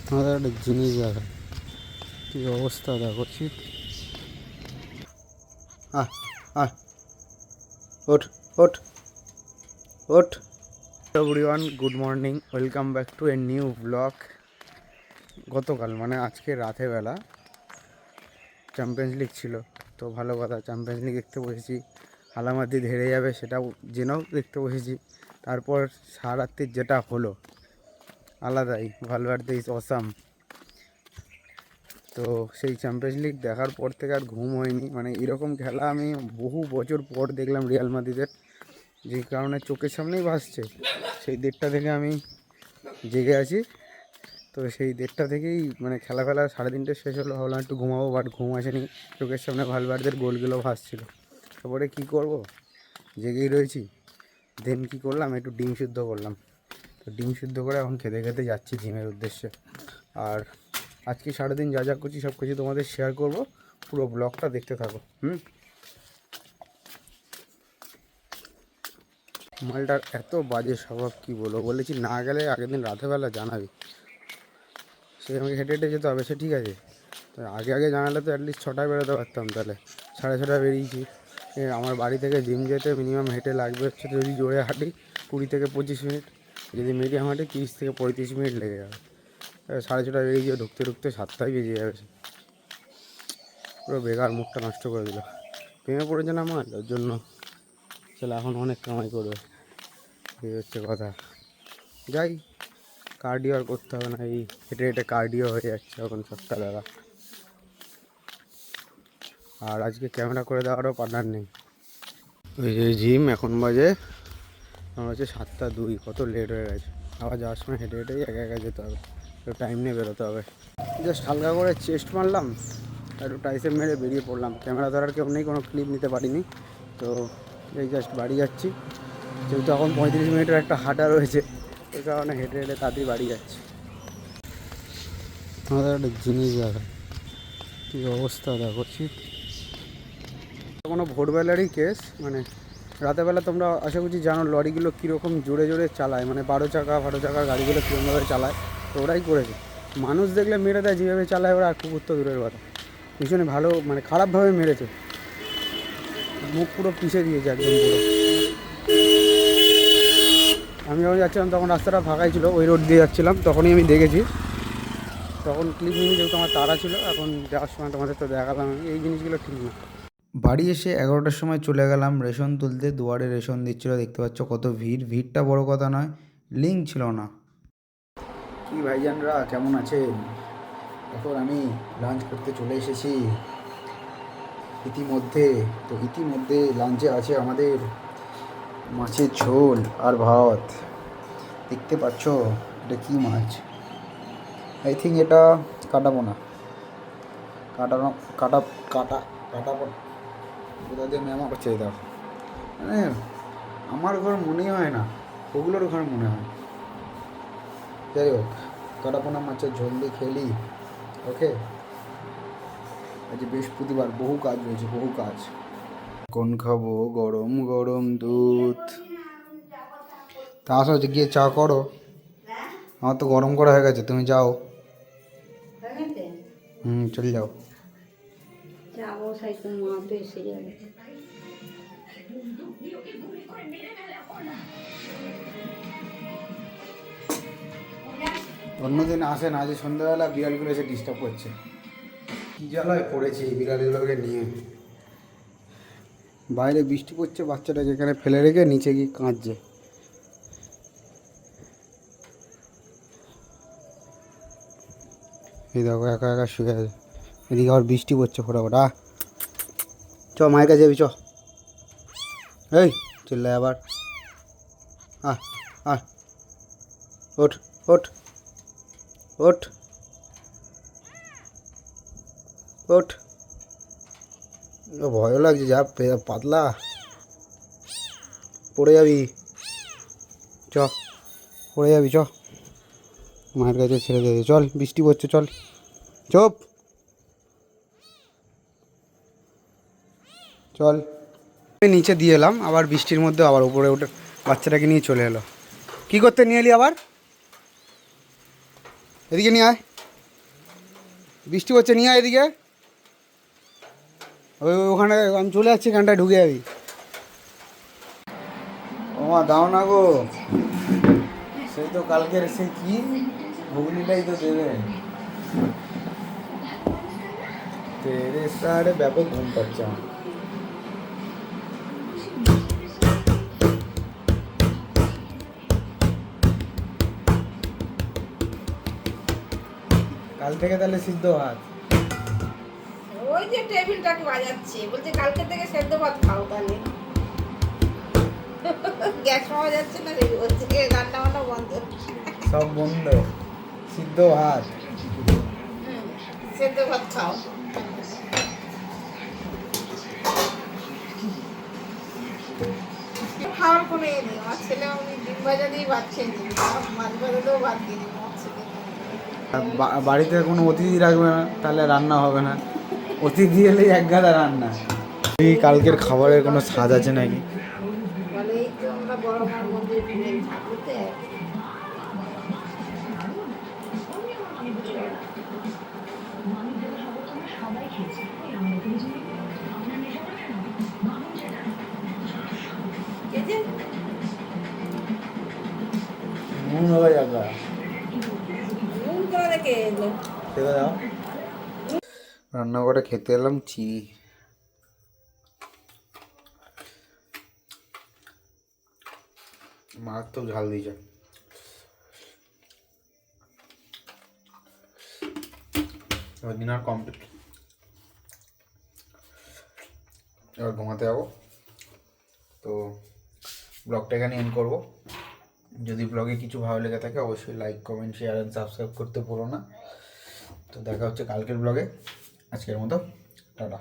আমাদের একটা জিনিস দেখা কী অবস্থা দেখো ঠিক। আহ আহ ওঠ ওঠ ওঠ। Everyone, good morning, welcome back to a new blog. গতকাল মানে আজকে রাতের বেলা চ্যাম্পিয়ন্স লিগ ছিল, তো ভালো কথা, চ্যাম্পিয়ন্স লিগ দেখতে বসেছি। হালামাদি হেরে যাবে সেটাও জেনেও দেখতে বসেছি। তারপর সারারাত্রির যেটা হলো আলাদাই, ভালভার্দে ইজ অসাম। তো সেই চ্যাম্পিয়ন্স লিগ দেখার পর থেকে আর ঘুম হয়নি। মানে এরকম খেলা আমি বহু বছর পর দেখলাম রিয়াল মাদ্রিদের, যে কারণে চোখের সামনেই ভাসছে। সেই 1:30 থেকে আমি জেগে আছি। তো সেই 1:30 থেকেই মানে খেলা 3:30 শেষ হলো, ভাবলাম একটু ঘুমাবো, বাট ঘুম আসেনি। চোখের সামনে ভালভার্দের গোলগুলো ভাসছিল। তারপরে কী করব, জেগেই রয়েছি। দেন কী করলাম, একটু ডিম সিদ্ধ করলাম। তো ডিম সিদ্ধ করে এখন খেতে খেতে যাচ্ছি জিমের উদ্দেশ্যে। আর আজকে সারাদিন যা যা করছি সব কিছু তোমাদের শেয়ার করব, পুরো ব্লগটা দেখতে থাকো। মালটার এত বাজে স্বভাব, কি বলবো। বলেছি না গেলে আগের দিন রাতেরবেলা জানাবি। সে আমাকে হেঁটে হেঁটে যেতে হবে, সে ঠিক আছে। তো আগে আগে জানালে তো অ্যাটলিস্ট 6টায় বেরোতে পারতাম। তাহলে 6:30 বেরিয়েছি। আমার বাড়ি থেকে জিম যেতে মিনিমাম হেঁটে লাগবে হচ্ছে, যদি জোরে হাঁটি 20 থেকে 25 মিনিট, যদি মিডিয়াম হাঁটি 30 থেকে 35 মিনিট লেগে যাবে। 6:30 বেরিয়ে ঢুকতে ঢুকতে 7টাই বেজে যাবে। পুরো বেকার, মুখটা নষ্ট করে দিল। প্রেমে পড়েছে না আমার, ওর জন্য চলে এখন অনেক কামাই করবে, এই হচ্ছে কথা। যাই, কার্ডিও আর করতে হবে না, এই হেঁটে হেঁটে কার্ডিও হয়ে যাচ্ছে এখন সকালবেলা। আর আজকে ক্যামেরা করে দেওয়ারও পার্টনার নেই। ওই যে জিম, এখন বাজে আমার হচ্ছে 7:02, কত লেট হয়ে গেছে। আবার যাওয়ার সময় হেঁটে হেঁটেই একা একা যেতে হবে, তো টাইম নিয়ে বেরোতে হবে। জাস্ট হালকা করে চেস্ট মারলাম, একটু টাইসেপ মেরে বেরিয়ে পড়লাম। ক্যামেরা ধরার কেউ নেই, কোনো ক্লিপ নিতে পারিনি। তো এই জাস্ট বাড়ি যাচ্ছি, যেহেতু এখন 35 মিনিটের একটা হাঁটা রয়েছে, এই কারণে হেঁটে হেঁটে তাড়াতাড়ি বাড়ি যাচ্ছি। আমাদের একটা জিনিস দেখা কী অবস্থা দেখো ঠিক। কোনো ভোরবেলারই কেস, মানে রাতেরবেলা তোমরা আশা করছি জানো লরিগুলো কীরকম জোরে জোরে চালায়, মানে 12 চাকার গাড়িগুলো কীরকমভাবে চালায়। তো ওরাই করেছে, মানুষ দেখলে মেরে দেয় যেভাবে চালায় ওরা, কুকুর তো দূরের কথা। ভীষণ ভালো, মানে খারাপভাবে মেরেছে, মুখ পুরো পিষে দিয়েছে একদম পুরো। আমি যখন যাচ্ছিলাম তখন রাস্তাটা ফাঁকাই ছিল, ওই রোড দিয়ে যাচ্ছিলাম, তখনই আমি দেখেছি। তখন ক্লিপ নিয়ে যেহেতু আমার তাড়া ছিল, এখন যাওয়ার সময় তোমাদের তো দেখালাম। এই জিনিসগুলো ঠিক না। বাড়ি এসে 11টার সময় চলে গেলাম রেশন তুলতে। দুয়ারে রেশন দিচ্ছিলো, দেখতে পাচ্ছ কত ভিড়। ভিড়টা বড় কথা নয়, লিঙ্ক ছিল না। কি ভাইজানরা কেমন আছেন? এখন আমি লাঞ্চ করতে চলে এসেছি ইতিমধ্যে লাঞ্চে আছে আমাদের মাছের ঝোল আর ভাত। দেখতে পাচ্ছ এটা কি মাছ? আই থিঙ্ক এটা কাটাপোনা। কাটানো কাটা কাটা কাটাপোনা কোথা দিয়ে ম্যামা করছে এটা। মানে আমার ঘর মনেই হয় না, ওগুলোর ঘর মনে হয়। যাই হোক, কাটাপোনা মাছের ঝোল দিয়ে খেলি। ওকে, আজ বৃহস্পতিবার, বহু কাজ রয়েছে, বহু কাজ। কোন খাবো গরম গরম দুধ। তা আসো গিয়ে চা করো, আমার তো গরম করা হয়ে গেছে, তুমি যাও। চলে যাও। অন্যদিন আসে না, আজ সন্ধ্যাবেলা বিড়ালগুলো এসে ডিস্টার্ব করছে। কী জ্বালায় পড়েছে এই বিড়ালগুলোকে নিয়ে। বাইরে বৃষ্টি পড়ছে, বাচ্চাটাকে এখানে ফেলে রেখে নিচে গিয়ে কাঁদছে। এই দেখো একা একা শুয়ে আছে, এদিকে আবার বৃষ্টি পড়ছে ফোটাফোটা। চ মায়ের কাছে যাবি, চ। এই চিল্লায় আবার। আহ আহ ওঠ ওঠ ওঠ ওঠ। ভয়ও লাগছে, যা পাতলা, পড়ে যাবি। চ পড়ে যাবি, চ মায়ের কাছে ছেড়ে দে। চল, বৃষ্টি পড়ছে, চল। চুপ, চল। আমি নিচে দিয়ে এলাম, আবার বৃষ্টির মধ্যে আবার উপরে উঠে বাচ্চাটাকে নিয়ে চলে এলো। কী করতে নিয়ে এলি আবার? এদিকে নিয়ে আয়, বৃষ্টি হচ্ছে, নিয়ে আয় এদিকে। ওখানে আমি চলে যাচ্ছি, এখানটায় ঢুকে যাবি। ও মা দাও না গো, সেই তো কালকের সেই কি ঘুগনিটাই তো দেবে। তেরে সাড়ে ব্যাপক ঘুম পাচ্ছে আমার। কাল থেকে তাহলে সিদ্ধ ভাত। ওই যে টেবিলটাকে বাজাচ্ছে, বলছে কালকে থেকে সেদ্ধ ভাত খাও তাহলে। গ্যাস পাওয়া যাচ্ছে না রে, বলছে রান্না বান্না বন্ধ। সব বন্ধ, সিদ্ধ ভাত। সেদ্ধ ভাত খাও। খাওয়ার কোনো ইয়ে নেই। আমার ছেলে আমি ডিম ভাজা দিয়ে ভাত খেয়ে নিই, মাছ ভাজা দিয়েও ভাত খেয়ে নিই আমার ছেলে। আর বাড়িতে কোনো অতিথি রাখবে না, তাহলে রান্না হবে না। অতিথি এলেই এক গাদা রান্না। এই কালকের খাবারের কোনো স্বাদ আছে নাকি? বলে এই তো আমরা বড় মার মন্দির ঠাকুরতে নুন হবে জায়গা, নুন করে রেখে এলো। খেতে দাও। রান্না করে খেতে এলাম মারাত্মক ঝাল দিয়েছে। এবার ডিনার কমপ্লিট, এবার ঘুমাতে যাবো। তো ব্লগটা এখানে এন্ড করবো। যদি ব্লগে কিছু ভালো লেগে থাকে অবশ্যই like, comment, share and subscribe করতে ভুলো না। তো দেখা হচ্ছে কালকের ব্লগে। আজকের মতো টাটা।